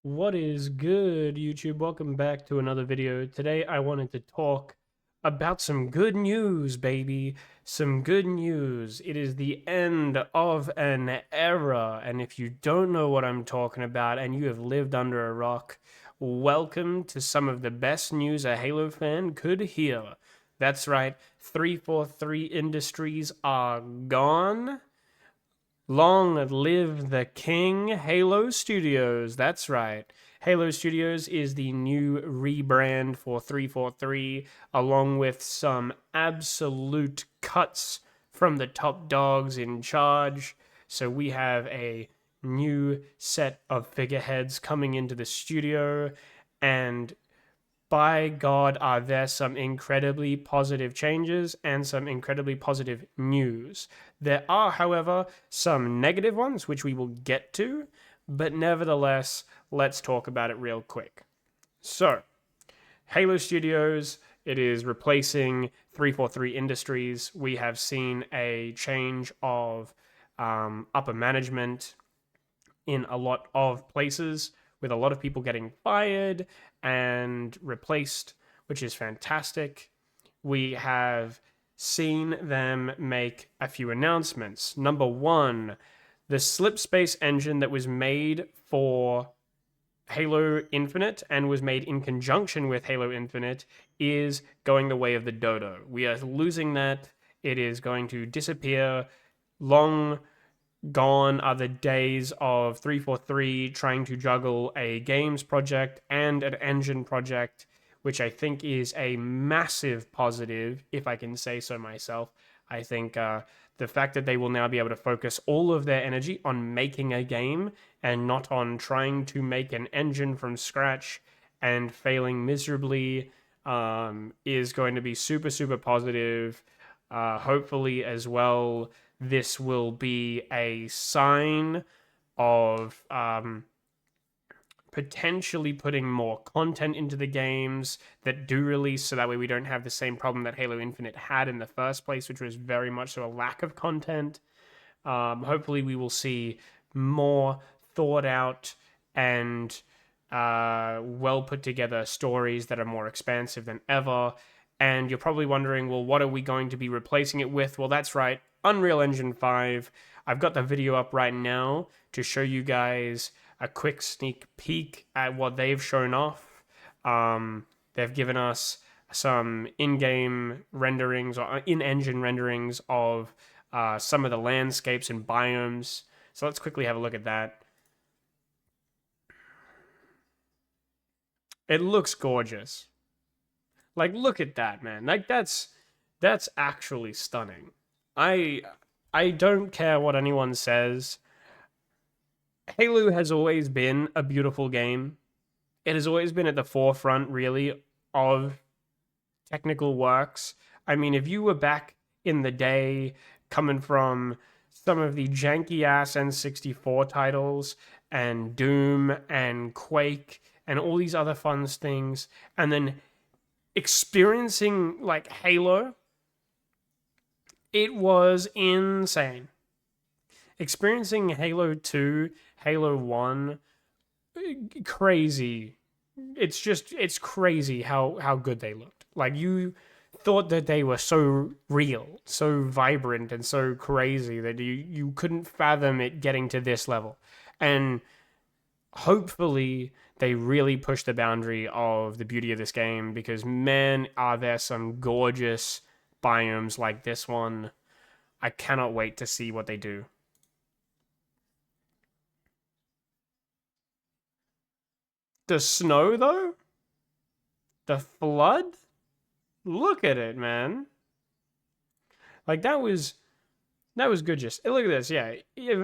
What is good, YouTube? Welcome back to another video. Today I wanted to talk about some good news, baby. Some good news. It is the end of an era, and if you don't know what I'm talking about and you have lived under a rock, welcome to some of the best news a Halo fan could hear. That's right, 343 Industries are gone. Long live the king, Halo Studios. That's right. Halo Studios is the new rebrand for 343, along with some absolute cuts from the top dogs in charge. So we have a new set of figureheads coming into the studio, and by God, are there some incredibly positive changes and some incredibly positive news. There are, however, some negative ones, which we will get to, but nevertheless, let's talk about it real quick. So, Halo Studios, it is replacing 343 Industries. We have seen a change of upper management in a lot of places, with a lot of people getting fired and replaced, which is fantastic. We have seen them make a few announcements. Number one, the slipspace engine that was made for Halo Infinite and was made in conjunction with Halo Infinite is going the way of the dodo. We are losing that. It is going to disappear. Long gone are the days of 343 trying to juggle a games project and an engine project, which I think is a massive positive, if I can say so myself. I think the fact that they will now be able to focus all of their energy on making a game and not on trying to make an engine from scratch and failing miserably is going to be super, super positive. Hopefully, as well, this will be a sign of potentially putting more content into the games that do release, so that way we don't have the same problem that Halo Infinite had in the first place, which was very much so a lack of content. Hopefully, we will see more thought out and well put together stories that are more expansive than ever. And you're probably wondering, well, what are we going to be replacing it with? Well, that's right, Unreal Engine 5. I've got the video up right now to show you guys a quick sneak peek at what they've shown off. They've given us some in-game renderings or in-engine renderings of some of the landscapes and biomes. So let's quickly have a look at that. It looks gorgeous. Like, look at that, man. Like, that's actually stunning. I I don't care what anyone says. Halo has always been a beautiful game. It has always been at the forefront, really, of technical works. I mean, if you were back in the day coming from some of the janky ass N64 titles and Doom and Quake and all these other fun things, and then experiencing like Halo, it was insane. Experiencing Halo 2, Halo 1, crazy. It's crazy how good they looked. Like, you thought that they were so real, so vibrant, and so crazy that you couldn't fathom it getting to this level. And hopefully they really push the boundary of the beauty of this game, because man, are there some gorgeous biomes like this one. I cannot wait to see what they do. The snow, though? The flood? Look at it, man. Like, that was good. Just look at this. Yeah,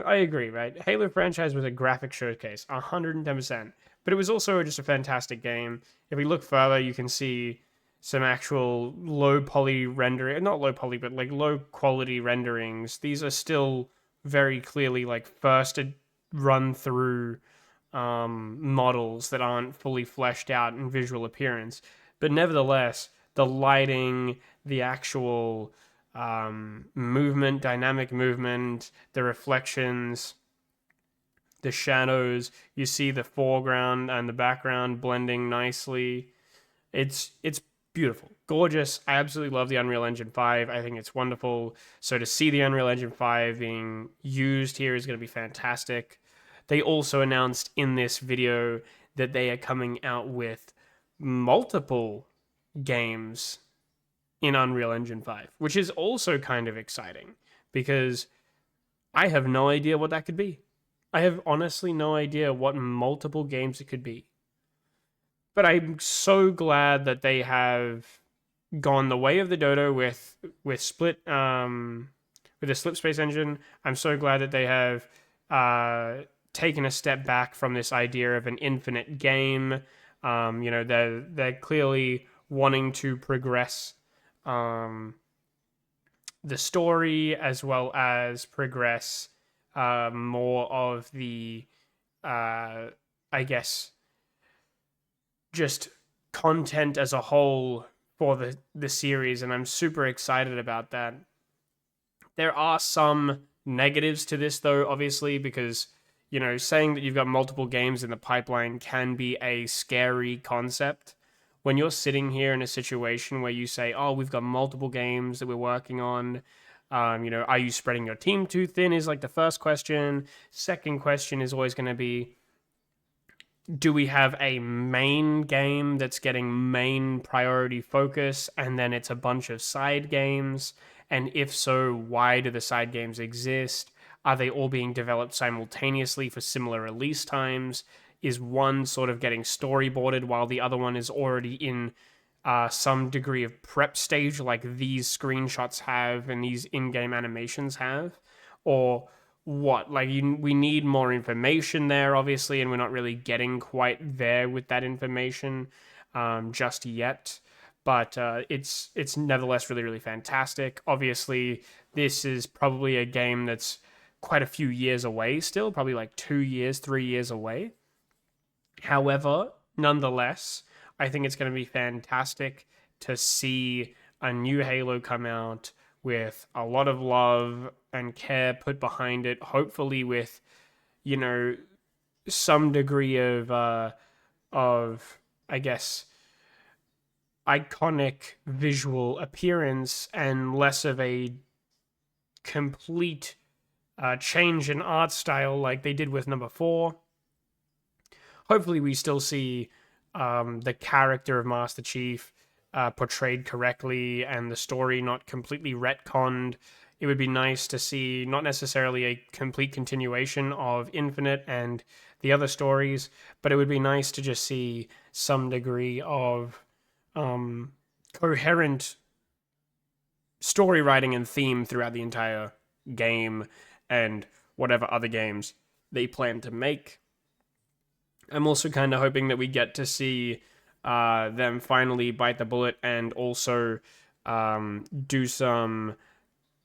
I agree. Right, Halo franchise was a graphic showcase, 110%. But it was also just a fantastic game. If we look further, you can see some actual low poly rendering, not low poly, but like low quality renderings. These are still very clearly like first run through models that aren't fully fleshed out in visual appearance. But nevertheless, the lighting, the actual movement, dynamic movement, the reflections, the shadows, you see the foreground and the background blending nicely. It's beautiful, gorgeous. I absolutely love the Unreal Engine 5. I think it's wonderful. So to see the Unreal Engine 5 being used here is going to be fantastic. They also announced in this video that they are coming out with multiple games in Unreal Engine 5, which is also kind of exciting because I have no idea what that could be. I have honestly no idea what multiple games it could be. But I'm so glad that they have gone the way of the dodo with split with the slip space engine. I'm so glad that they have taken a step back from this idea of an infinite game. They're clearly wanting to progress the story as well as progress more of the I guess just content as a whole for the series, and I'm super excited about that. There are some negatives to this though, obviously, because saying that you've got multiple games in the pipeline can be a scary concept. When you're sitting here in a situation where you say, oh, we've got multiple games that we're working on, are you spreading your team too thin is like the first question. Second question is always going to be, do we have a main game that's getting main priority focus and then it's a bunch of side games? And if so, why do the side games exist? Are they all being developed simultaneously for similar release times? Is one sort of getting storyboarded while the other one is already in some degree of prep stage, like these screenshots have and these in-game animations have? Or what? Like, we need more information there, obviously, and we're not really getting quite there with that information just yet. But it's nevertheless really, really fantastic. Obviously, this is probably a game that's quite a few years away still, probably like 2 years, 3 years away. However, nonetheless, I think it's going to be fantastic to see a new Halo come out with a lot of love and care put behind it, hopefully with, some degree of I guess, iconic visual appearance and less of a complete change in art style like they did with number 4. Hopefully we still see the character of Master Chief portrayed correctly and the story not completely retconned. It would be nice to see not necessarily a complete continuation of Infinite and the other stories, but it would be nice to just see some degree of coherent story writing and theme throughout the entire game and whatever other games they plan to make. I'm also kind of hoping that we get to see them finally bite the bullet and also do some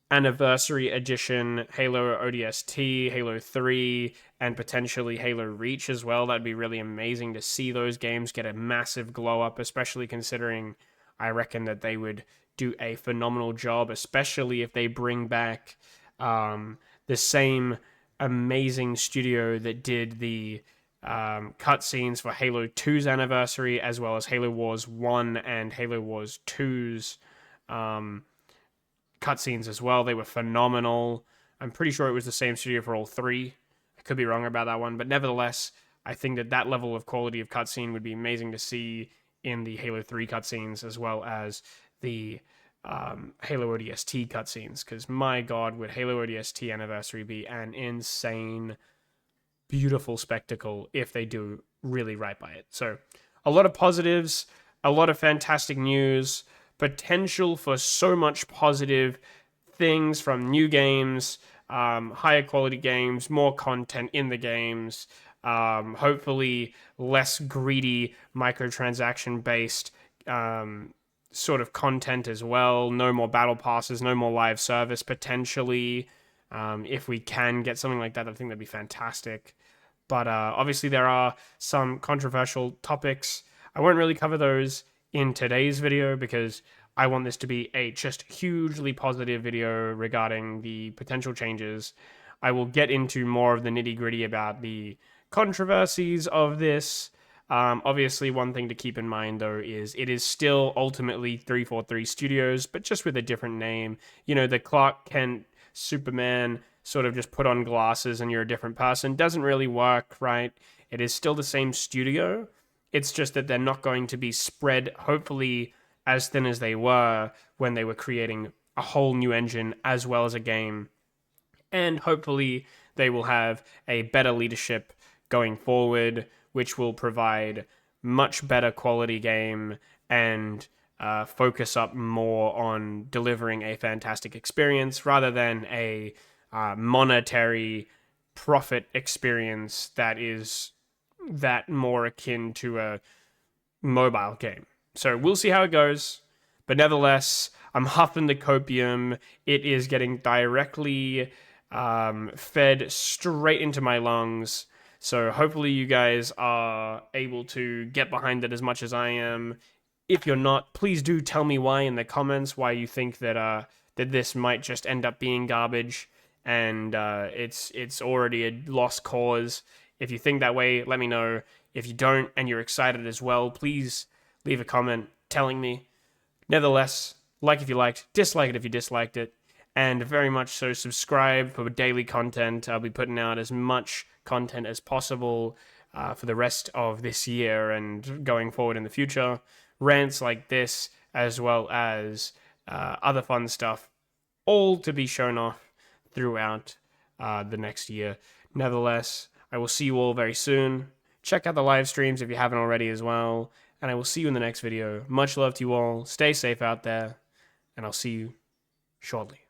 anniversary edition Halo ODST, Halo 3, and potentially Halo Reach as well. That'd be really amazing to see those games get a massive glow up, especially considering I reckon that they would do a phenomenal job, especially if they bring back the same amazing studio that did the cutscenes for Halo 2's anniversary, as well as Halo Wars 1 and Halo Wars 2's cutscenes as well. They were phenomenal. I'm pretty sure it was the same studio for all 3. I could be wrong about that one, but nevertheless, I think that level of quality of cutscene would be amazing to see in the Halo 3 cutscenes, as well as the Halo ODST cutscenes, because my god, would Halo ODST anniversary be an insane, beautiful spectacle if they do really right by it. So a lot of positives, a lot of fantastic news, potential for so much positive things from new games, higher quality games, more content in the games, hopefully less greedy microtransaction based sort of content as well. No more battle passes, no more live service potentially. If we can get something like that, I think that'd be fantastic. But obviously there are some controversial topics. I won't really cover those in today's video because I want this to be a just hugely positive video regarding the potential changes. I will get into more of the nitty-gritty about the controversies of this. Obviously, one thing to keep in mind, though, is it is still ultimately 343 Studios, but just with a different name. You know, the Clark Kent Superman sort of just put on glasses and you're a different person doesn't really work, right? It is still the same studio. It's just that they're not going to be spread, hopefully, as thin as they were when they were creating a whole new engine as well as a game. And hopefully, they will have a better leadership going forward, which will provide much better quality game and focus up more on delivering a fantastic experience rather than a monetary profit experience that is that more akin to a mobile game. So we'll see how it goes. But nevertheless, I'm huffing the copium. It is getting directly fed straight into my lungs. So hopefully you guys are able to get behind it as much as I am. If you're not, please do tell me why in the comments, why you think that that this might just end up being garbage and it's already a lost cause. If you think that way, let me know. If you don't and you're excited as well, please leave a comment telling me. Nevertheless, like if you liked, dislike it if you disliked it, and very much so subscribe for daily content. I'll be putting out as much content as possible for the rest of this year and going forward in the future. Rants like this, as well as other fun stuff, all to be shown off throughout the next year. Nevertheless, I will see you all very soon. Check out the live streams if you haven't already as well. And I will see you in the next video. Much love to you all. Stay safe out there. And I'll see you shortly.